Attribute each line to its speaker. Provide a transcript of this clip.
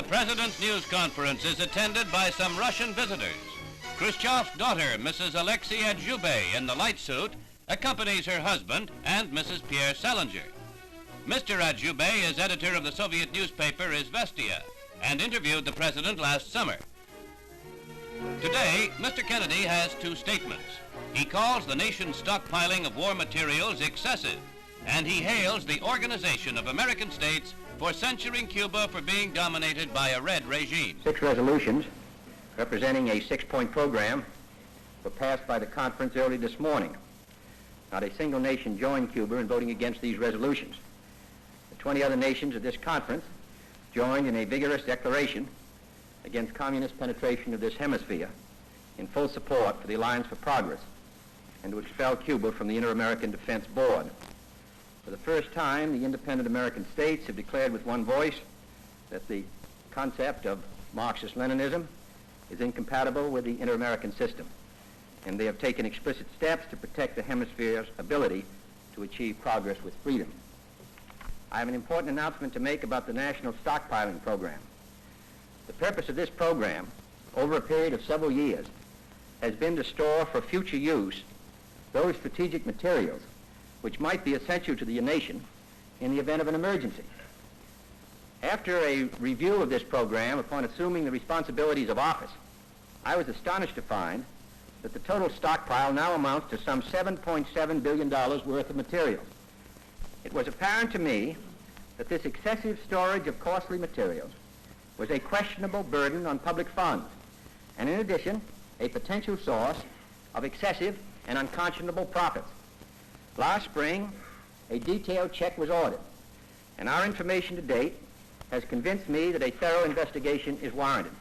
Speaker 1: President's news conference is attended by some Russian visitors. Khrushchev's daughter, Mrs. Aleksei Adzhubei, in the light suit, accompanies her husband and Mrs. Pierre Salinger. Mr. Adzhubei is editor of the Soviet newspaper Izevestia and interviewed the President last summer. Today, Mr. Kennedy has two statements. He calls the nation's stockpiling of war materials excessive, and he hails the Organization of American States for censuring Cuba for being dominated by a red regime.
Speaker 2: 6 resolutions representing a 6-point program were passed by the conference early this morning. Not a single nation joined Cuba in voting against these resolutions. The 20 other nations of this conference joined in a vigorous declaration against communist penetration of this hemisphere in full support for the Alliance for Progress and to expel Cuba from the Inter-American Defense Board. For the first time, the independent American states have declared with one voice that the concept of Marxist-Leninism is incompatible with the inter-American system, and they have taken explicit steps to protect the hemisphere's ability to achieve progress with freedom. I have an important announcement to make about the national stockpiling program. The purpose of this program, over a period of several years, has been to store for future use those strategic materials which might be essential to the nation in the event of an emergency. After a review of this program upon assuming the responsibilities of office, I was astonished to find that the total stockpile now amounts to some $7.7 billion worth of materials. It was apparent to me that this excessive storage of costly materials was a questionable burden on public funds, and in addition, a potential source of excessive and unconscionable profits. Last spring, a detailed check was ordered, and our information to date has convinced me that a thorough investigation is warranted.